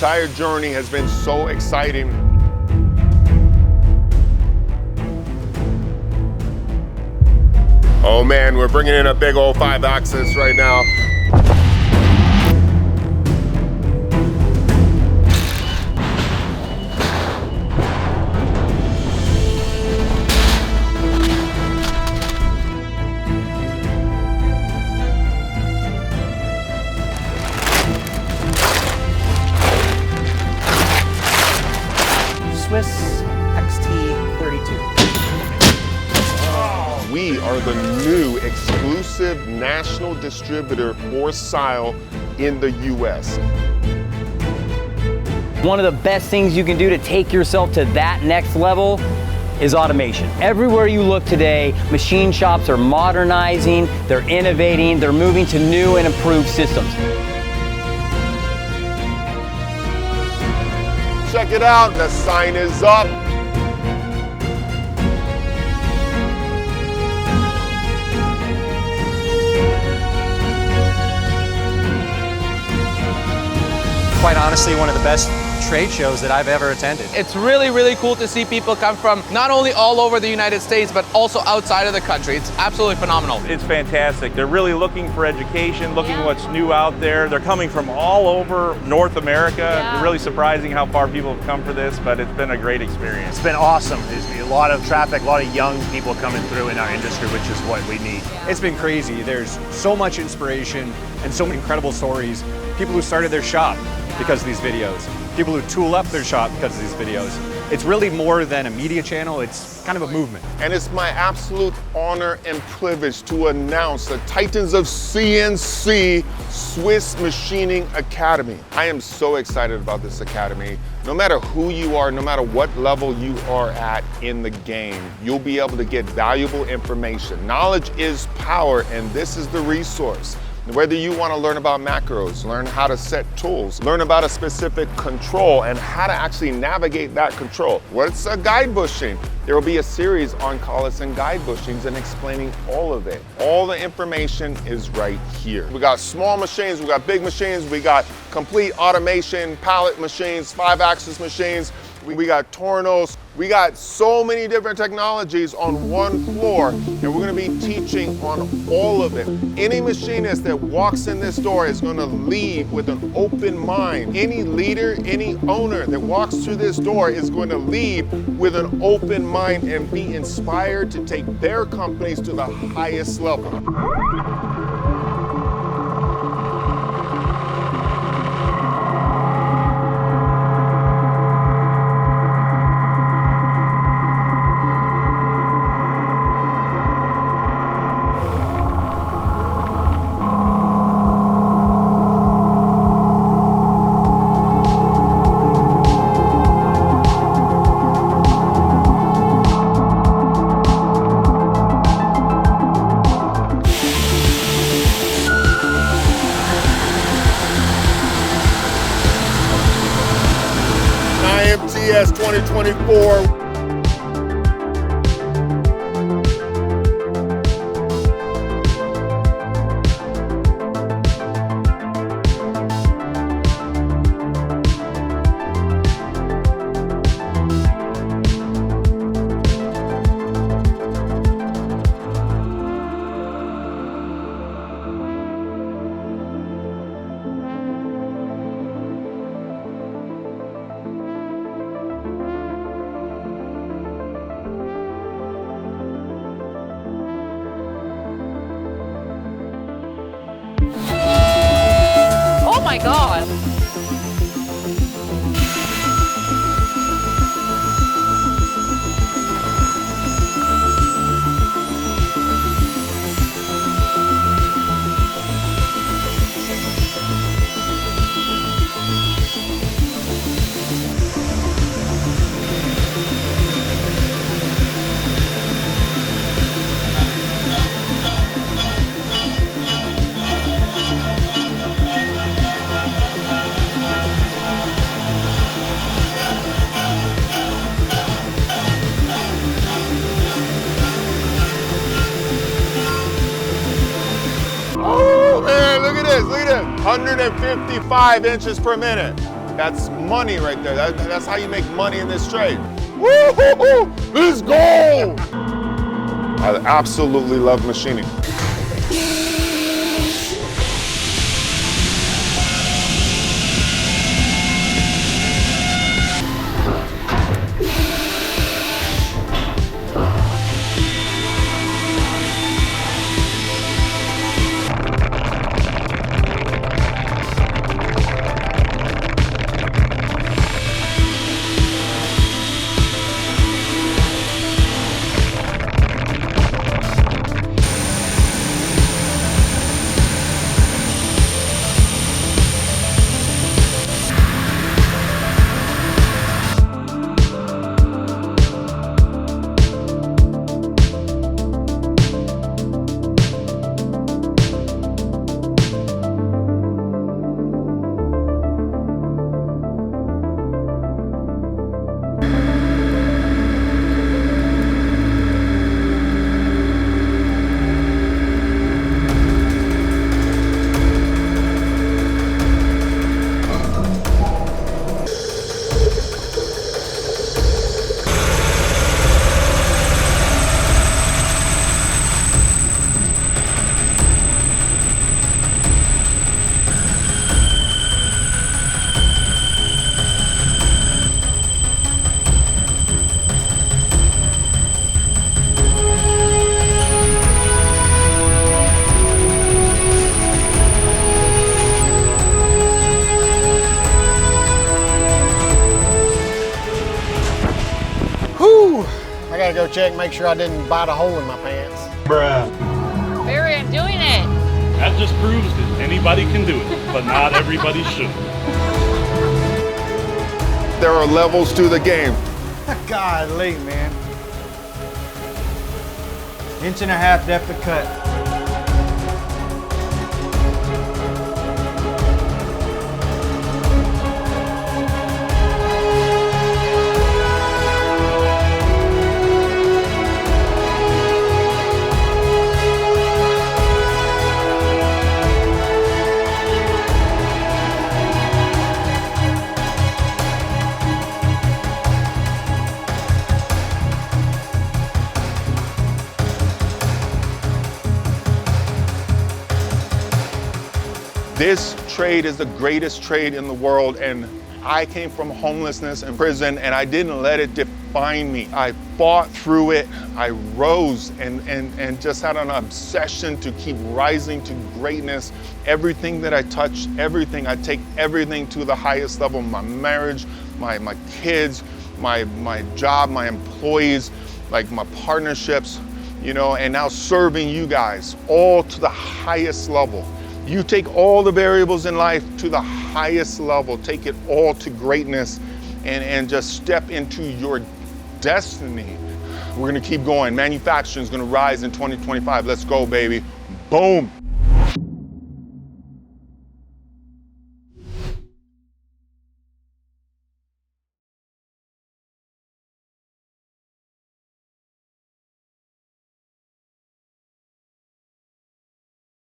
entire journey has been so exciting. Oh man, we're bringing in a big old 5-axis right now. Swiss XT32. We are the new exclusive national distributor for Sile in the US. One of the best things you can do to take yourself to that next level is automation. Everywhere you look today, machine shops are modernizing, they're innovating, they're moving to new and improved systems. Check it out, the sign is up. Quite honestly, one of the best trade shows that I've ever attended. It's really, really cool to see people come from not only all over the United States, but also outside of the country. It's absolutely phenomenal. It's fantastic. They're really looking for education, looking what's new out there. They're coming from all over North America. It's really surprising how far people have come for this, but it's been a great experience. It's been awesome. There's been a lot of traffic, a lot of young people coming through in our industry, which is what we need. It's been crazy. There's so much inspiration and so many incredible stories. People who started their shop because of these videos. People who tool up their shop because of these videos. It's really more than a media channel, it's kind of a movement. And it's my absolute honor and privilege to announce the Titans of CNC Swiss Machining Academy. I am so excited about this academy. No matter who you are, no matter what level you are at in the game, you'll be able to get valuable information. Knowledge is power, and this is the resource. Whether you want to learn about macros, learn how to set tools, learn about a specific control and how to actually navigate that control. What's a guide bushing? There will be a series on collis and guide bushings and explaining all of it. All the information is right here. We got small machines, we got big machines, we got complete automation, pallet machines, 5-axis machines, we got tornos. We got so many different technologies on one floor, and we're gonna be teaching on all of it. Any machinist that walks in this door is gonna leave with an open mind. Any leader, any owner that walks through this door is going to leave with an open mind and be inspired to take their companies to the highest level. IMTS 2024. Oh my God. Oh man, look at this, 155 inches per minute. That's money right there. That's how you make money in this trade. Woo-hoo-hoo! Let's go! I absolutely love machining. I gotta go check, make sure I didn't bite a hole in my pants. Barry, I'm doing it. That just proves that anybody can do it, but not everybody should. There are levels to the game. Golly, man. 1.5 inch depth of cut. This trade is the greatest trade in the world, and I came from homelessness and prison, and I didn't let it define me. I fought through it, I rose, and just had an obsession to keep rising to greatness. Everything that I touch, everything, I take everything to the highest level. My marriage, my kids, my job, my employees, like my partnerships, you know, and now serving you guys, all to the highest level. You take all the variables in life to the highest level, take it all to greatness, and just step into your destiny. We're gonna keep going. Manufacturing is gonna rise in 2025. Let's go, baby. Boom.